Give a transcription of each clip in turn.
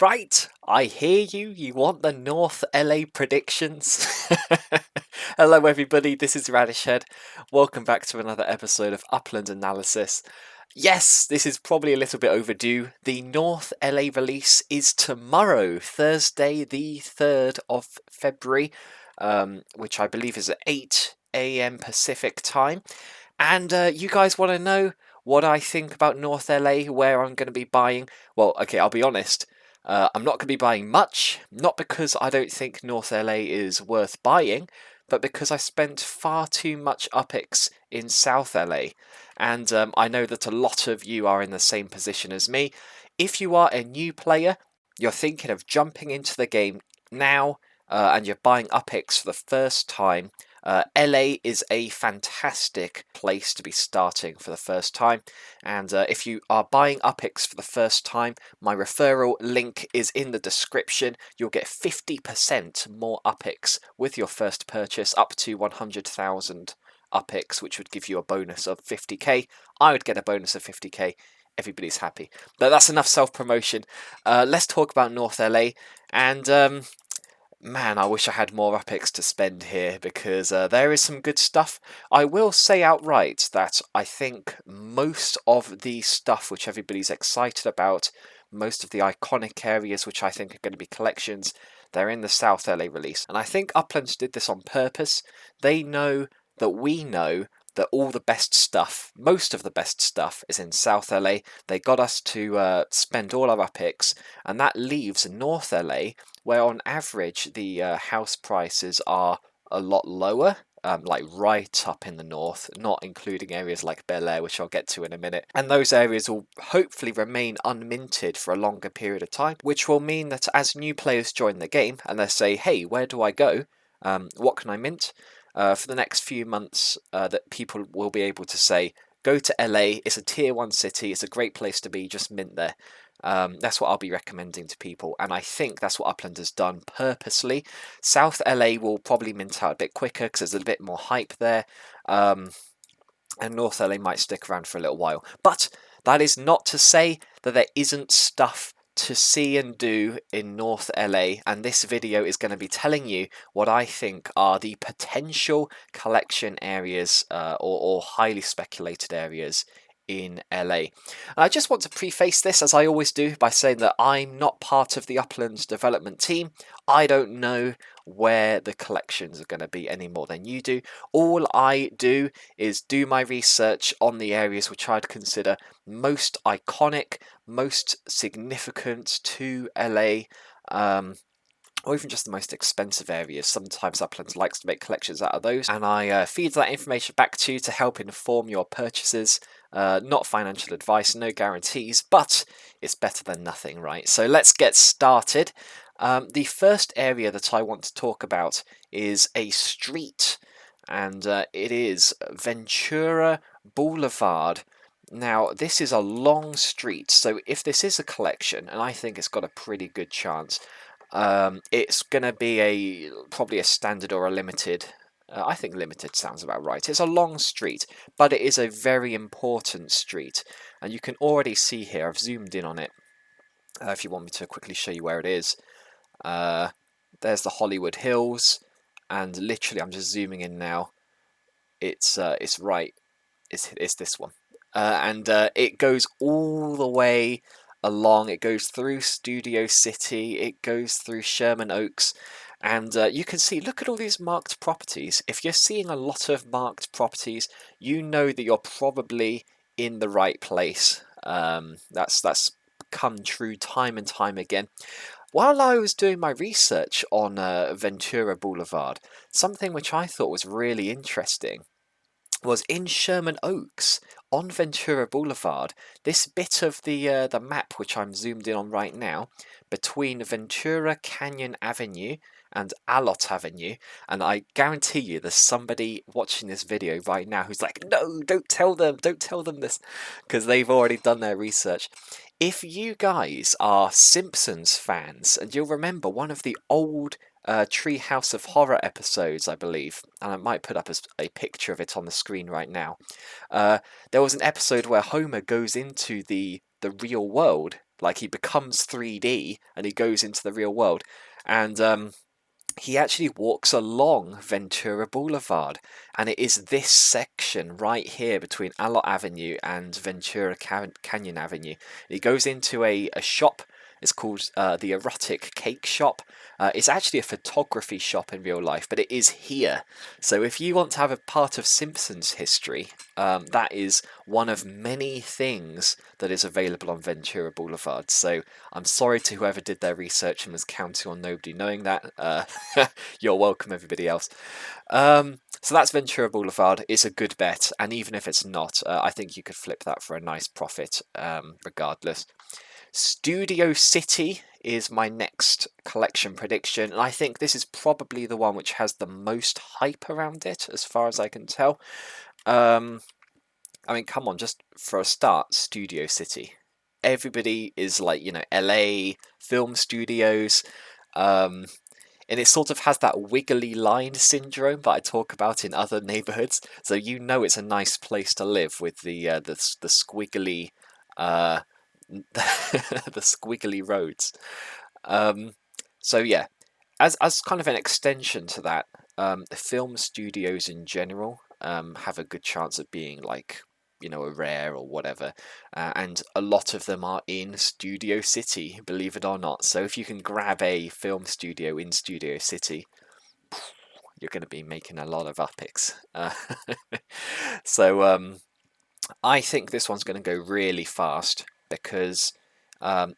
right, I hear you. You want the North LA predictions? Hello, everybody. This is Radishhead. Welcome back to another episode of Upland Analysis. Yes, this is probably a little bit overdue. The North LA release is tomorrow, Thursday, the 3rd of February, which I believe is at 8 a.m. Pacific time. And you guys want to know what I think about North LA, where I'm going to be buying? Well, okay, I'll be honest. I'm not going to be buying much, not because I don't think North LA is worth buying, but because I spent far too much UPX in South LA. And I know that a lot of you are in the same position as me. If you are a new player, you're thinking of jumping into the game now, and you're buying UPX for the first time, LA is a fantastic place to be starting for the first time, and if you are buying UPX for the first time, my referral link is in the description. You'll get 50% more UPX with your first purchase, up to 100,000 UPX, which would give you a bonus of 50k. I would get a bonus of 50k. Everybody's happy. But that's enough self-promotion. Let's talk about North LA, and man, I wish I had more UPX to spend here, because there is some good stuff. I will say outright that I think most of the stuff which everybody's excited about, most of the iconic areas which I think are going to be collections, they're in the South LA release. And I think Uplands did this on purpose. They know that we know that all the best stuff, most of the best stuff, is in South LA. They got us to spend all our UPX, and that leaves North LA, where on average the house prices are a lot lower, like right up in the north, not including areas like Bel Air, which I'll get to in a minute. And those areas will hopefully remain unminted for a longer period of time, which will mean that as new players join the game and they say, hey, where do I go? What can I mint? For the next few months, that people will be able to say, go to LA, it's a tier 1 city, it's a great place to be, just mint there. That's what I'll be recommending to people, and I think that's what Upland has done purposely. South LA will probably mint out a bit quicker because there's a bit more hype there, and North LA might stick around for a little while. But that is not to say that there isn't stuff to see and do in North LA, and this video is going to be telling you what I think are the potential collection areas, or highly speculated areas in LA. And I just want to preface this, as I always do, by saying that I'm not part of the Uplands development team. I don't know where the collections are going to be any more than you do. All I do is do my research on the areas which I'd consider most iconic, most significant to LA, or even just the most expensive areas. Sometimes Uplands likes to make collections out of those, and I feed that information back to you to help inform your purchases. Not financial advice, no guarantees, but it's better than nothing, right? So let's get started. The first area that I want to talk about is a street, and it is Ventura Boulevard. Now, this is a long street, so if this is a collection, and I think it's got a pretty good chance, it's going to be probably a standard or a limited. I think limited sounds about right. It's a long street, but it is a very important street, and you can already see here, I've zoomed in on it, if you want me to quickly show you where it is. There's the Hollywood Hills, and literally I'm just zooming in now. It's right, it's this one, and it goes all the way along. It goes through Studio City, it goes through Sherman Oaks, and you can see, look at all these marked properties. If you're seeing a lot of marked properties, you know that you're probably in the right place. That's come true time and time again. While I was doing my research on Ventura Boulevard, something which I thought was really interesting was in Sherman Oaks, on Ventura Boulevard, this bit of the map which I'm zoomed in on right now, between Ventura Canyon Avenue and Alot Avenue, and I guarantee you there's somebody watching this video right now who's like, no, don't tell them this, because they've already done their research. If you guys are Simpsons fans, and you'll remember one of the old Treehouse of Horror episodes, I believe, and I might put up a picture of it on the screen right now. There was an episode where Homer goes into the real world Like, he becomes 3D and he goes into the real world. And he actually walks along Ventura Boulevard, and it is this section right here between Alot Avenue and Ventura Canyon Avenue. He goes into a shop. It's called the Erotic Cake Shop. It's actually a photography shop in real life, but it is here. So if you want to have a part of Simpsons history, that is one of many things that is available on Ventura Boulevard. So I'm sorry to whoever did their research and was counting on nobody knowing that. You're welcome, everybody else. So that's Ventura Boulevard. It's a good bet, and even if it's not, I think you could flip that for a nice profit, regardless. Studio City is my next collection prediction, and I think this is probably the one which has the most hype around it, as far as I can tell. I mean, come on, just for a start, Studio City. Everybody is like, LA film studios, and it sort of has that wiggly line syndrome that I talk about in other neighborhoods. So it's a nice place to live with the squiggly the squiggly roads. So yeah, as kind of an extension to that, the film studios in general have a good chance of being like, a rare or whatever, and a lot of them are in Studio City, believe it or not. So if you can grab a film studio in Studio City, you're going to be making a lot of upicks. So I think this one's going to go really fast because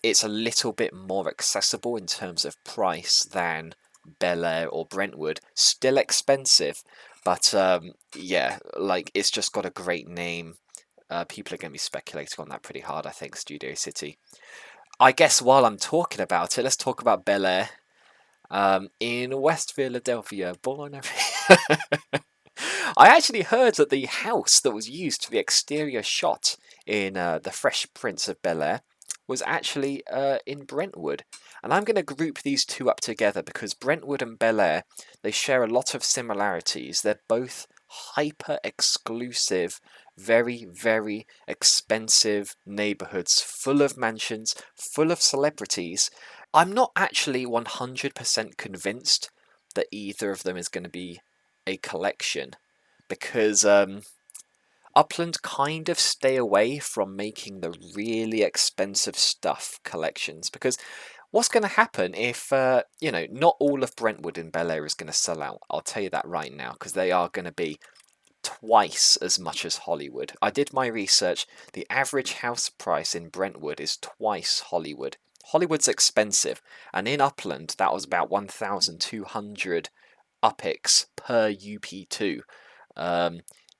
it's a little bit more accessible in terms of price than Bel Air or Brentwood. Still expensive, but yeah, like, it's just got a great name. People are going to be speculating on that pretty hard, I think, Studio City. I guess while I'm talking about it, let's talk about Bel Air in West Philadelphia. I actually heard that the house that was used for the exterior shot in The Fresh Prince of Bel Air was actually in Brentwood. And I'm going to group these two up together because Brentwood and Bel Air, they share a lot of similarities. They're both hyper exclusive, very, very expensive neighborhoods full of mansions, full of celebrities. I'm not actually 100% convinced that either of them is going to be a collection, because Upland kind of stay away from making the really expensive stuff collections, because what's going to happen if not all of Brentwood and Bel Air is going to sell out? I'll tell you that right now, because they are going to be twice as much as Hollywood. I did my research. The average house price in Brentwood is twice Hollywood. Hollywood's expensive, and in Upland that was about 1,200 upix per UP2.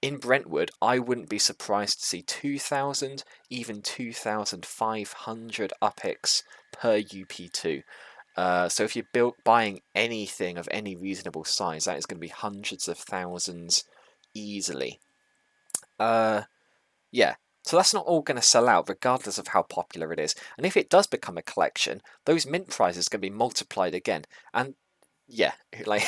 In Brentwood, I wouldn't be surprised to see 2,000, even 2,500 upix per UP2. So if you're buying anything of any reasonable size, that is going to be hundreds of thousands easily. Yeah, so that's not all going to sell out, regardless of how popular it is. And if it does become a collection, those mint prices are going to be multiplied again. And yeah, like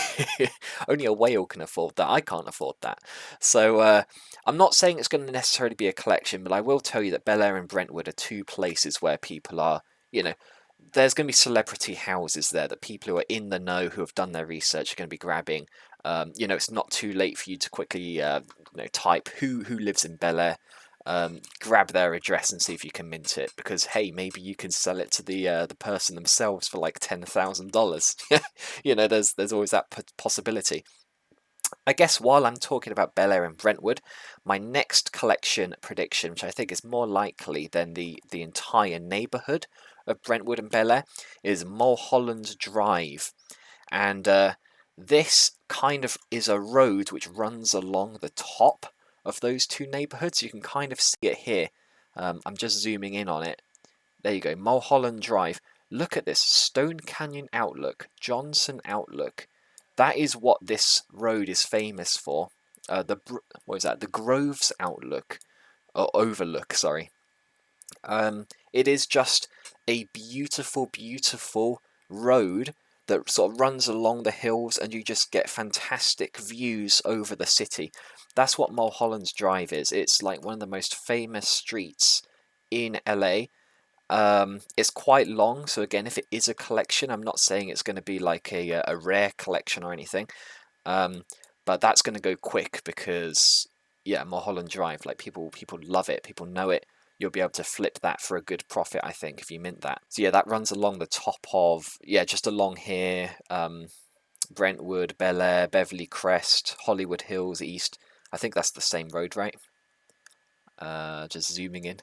only a whale can afford that. I can't afford that. So I'm not saying it's going to necessarily be a collection, but I will tell you that Bel Air and Brentwood are two places where people are, there's going to be celebrity houses there that people who are in the know, who have done their research, are going to be grabbing. It's not too late for you to quickly type who lives in Bel Air. Grab their address and see if you can mint it, because hey, maybe you can sell it to the person themselves for like $10,000. There's always that possibility. I guess while I'm talking about Bel Air and Brentwood, my next collection prediction, which I think is more likely than the entire neighborhood of Brentwood and Bel Air, is Mulholland Drive. And this kind of is a road which runs along the top of those two neighborhoods. You can kind of see it here. I'm just zooming in on it. There you go, Mulholland Drive. Look at this, Stone Canyon Outlook, Johnson Outlook. That is what this road is famous for. The Groves Outlook, or Overlook, sorry. It is just a beautiful, beautiful road that sort of runs along the hills, and you just get fantastic views over the city. That's what Mulholland Drive is. It's like one of the most famous streets in LA. It's quite long, so again, if it is a collection, I'm not saying it's going to be like a rare collection or anything, but that's going to go quick because yeah, Mulholland Drive, like people love it, people know it. You'll be able to flip that for a good profit, I think, if you mint that. So yeah, that runs along the top of, yeah, just along here, Brentwood, Bel Air, Beverly Crest, Hollywood Hills East. I think that's the same road, right? Just zooming in.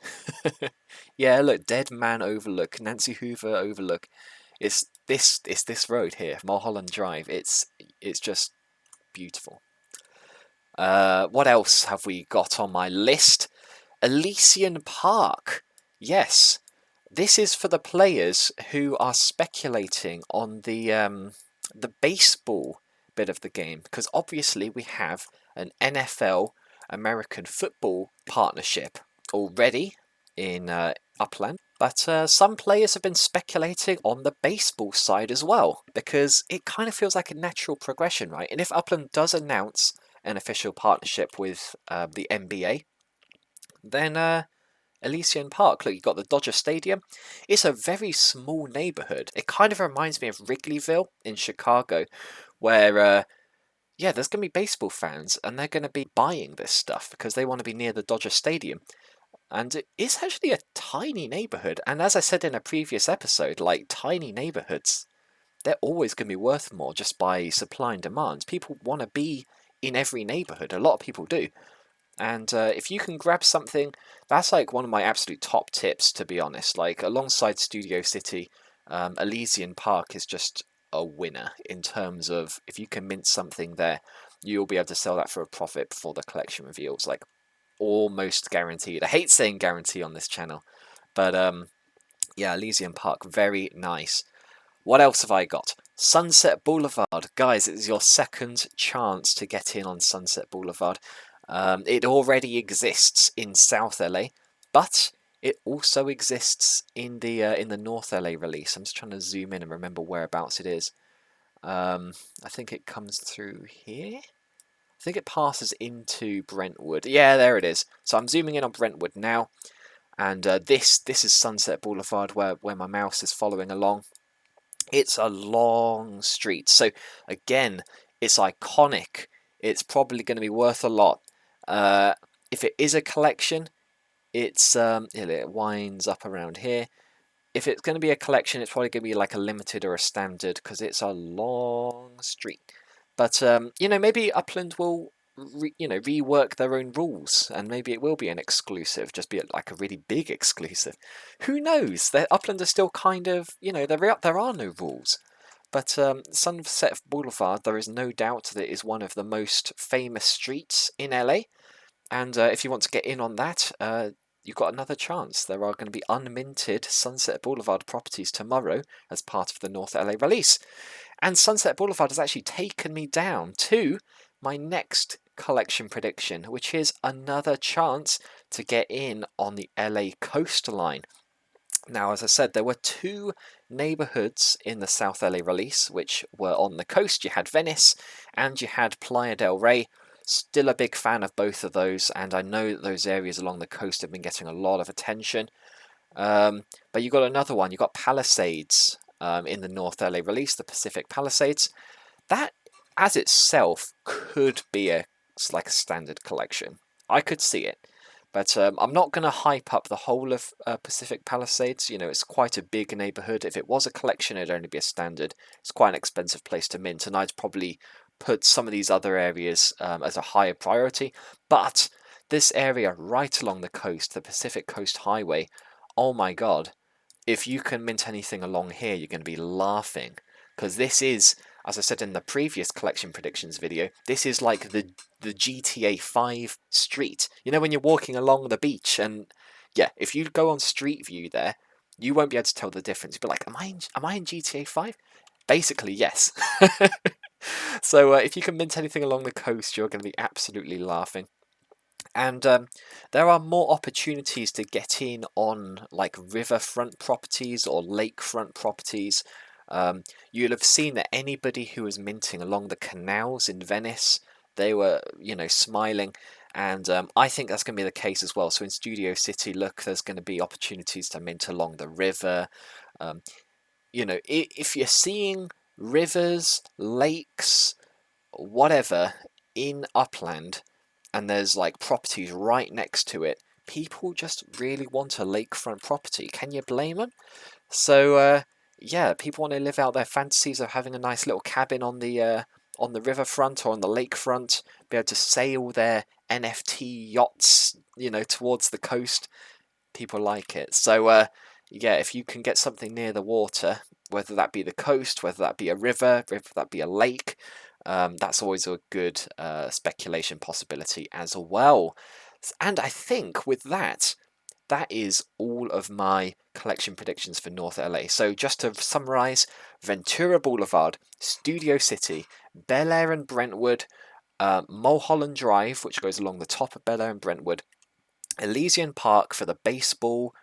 Yeah, look, Dead Man Overlook, Nancy Hoover Overlook. It's this road here, Mulholland Drive. It's just beautiful. What else have we got on my list? Elysian Park. Yes, this is for the players who are speculating on the baseball bit of the game, because obviously we have an NFL American football partnership already in Upland, but some players have been speculating on the baseball side as well, because it kind of feels like a natural progression, right? And if Upland does announce an official partnership with the NBA, then Elysian Park, look, you've got the Dodger Stadium. It's a very small neighborhood. It kind of reminds me of Wrigleyville in Chicago, where yeah, there's going to be baseball fans and they're going to be buying this stuff because they want to be near the Dodger Stadium. And it's actually a tiny neighborhood. And as I said in a previous episode, like tiny neighborhoods, they're always going to be worth more just by supply and demand. People want to be in every neighborhood. A lot of people do. And if you can grab something, that's like one of my absolute top tips, to be honest. Like alongside Studio City, Elysian Park is just a winner in terms of if you can mint something there, you'll be able to sell that for a profit before the collection reveals. Like almost guaranteed. I hate saying guarantee on this channel, but yeah, Elysian Park, very nice. What else have I got? Sunset Boulevard. Guys, it is your second chance to get in on Sunset Boulevard. It already exists in South LA, but it also exists in the North LA release. I'm just trying to zoom in and remember whereabouts it is. I think it comes through here. I think it passes into Brentwood. Yeah, there it is. So I'm zooming in on Brentwood now, and this is Sunset Boulevard where my mouse is following along. It's a long street, so again, it's iconic. It's probably going to be worth a lot. If it is a collection, it winds up around here. If it's going to be a collection, it's probably going to be like a limited or a standard because it's a long street. But you know, maybe Upland will rework their own rules, and maybe it will be an exclusive, just be like a really big exclusive. Who knows? Upland are still kind of, there are no rules. But Sunset Boulevard, there is no doubt that it is one of the most famous streets in LA. And if you want to get in on that, you've got another chance. There are going to be unminted Sunset Boulevard properties tomorrow as part of the North LA release. And Sunset Boulevard has actually taken me down to my next collection prediction, which is another chance to get in on the LA coastline. Now, as I said, there were two neighborhoods in the South LA release, which were on the coast. You had Venice and you had Playa del Rey. Still a big fan of both of those, and I know that those areas along the coast have been getting a lot of attention. But you got another one. You got Palisades in the North LA release, the Pacific Palisades. That, as itself, could be like a standard collection. I could see it. But I'm not going to hype up the whole of Pacific Palisades. You know, it's quite a big neighborhood. If it was a collection, it'd only be a standard. It's quite an expensive place to mint, and I'd probably put some of these other areas as a higher priority. But this area right along the coast, the Pacific Coast Highway, oh my god, if you can mint anything along here, you're going to be laughing. Because this is, as I said in the previous collection predictions video, this is like the GTA 5 street. You know, when you're walking along the beach, and yeah, if you go on Street View there, you won't be able to tell the difference. You'll be like, am I in GTA 5? Basically, yes. So if you can mint anything along the coast, you're going to be absolutely laughing. And there are more opportunities to get in on like riverfront properties or lakefront properties. You'll have seen that anybody who was minting along the canals in Venice, they were, smiling. And I think that's going to be the case as well. So in Studio City, look, there's going to be opportunities to mint along the river. Um, if you're seeing rivers, lakes, whatever in Upland, and there's like properties right next to it, people just really want a lakefront property. Can you blame them? So yeah, people want to live out their fantasies of having a nice little cabin on the riverfront or on the lakefront, be able to sail their NFT yachts, towards the coast. People like it. So yeah, if you can get something near the water, whether that be the coast, whether that be a river, whether that be a lake, that's always a good speculation possibility as well. And I think with that, that is all of my collection predictions for North LA. So just to summarize, Ventura Boulevard, Studio City, Bel Air and Brentwood, Mulholland Drive, which goes along the top of Bel Air and Brentwood, Elysian Park for the baseball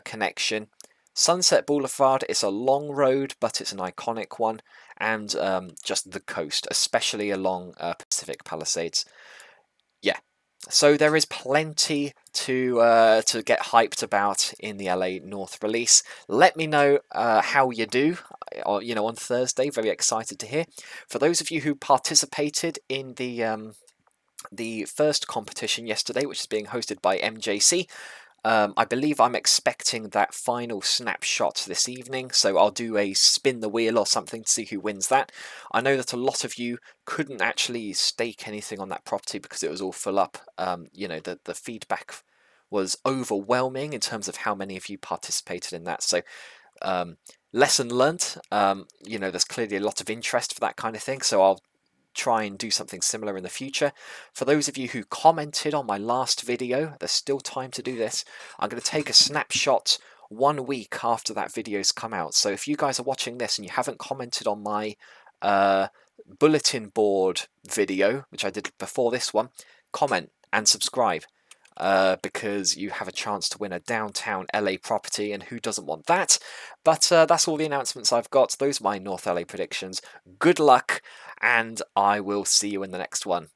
connection, Sunset Boulevard, it's a long road, but it's an iconic one, and just the coast, especially along Pacific Palisades. Yeah, so there is plenty to get hyped about in the LA North release. Let me know how you do, on Thursday. Very excited to hear. For those of you who participated in the first competition yesterday, which is being hosted by MJC. I believe I'm expecting that final snapshot this evening, so I'll do a spin the wheel or something to see who wins that. I know that a lot of you couldn't actually stake anything on that property because it was all full up. The feedback was overwhelming in terms of how many of you participated in that. So lesson learnt. There's clearly a lot of interest for that kind of thing, so I'll try and do something similar in the future. For those of you who commented on my last video, there's still time to do this. I'm going to take a snapshot 1 week after that video's come out. So if you guys are watching this and you haven't commented on my bulletin board video, which I did before this one, comment and subscribe. Because you have a chance to win a downtown LA property, and who doesn't want that? But that's all the announcements I've got. Those are my North LA predictions. Good luck, and I will see you in the next one.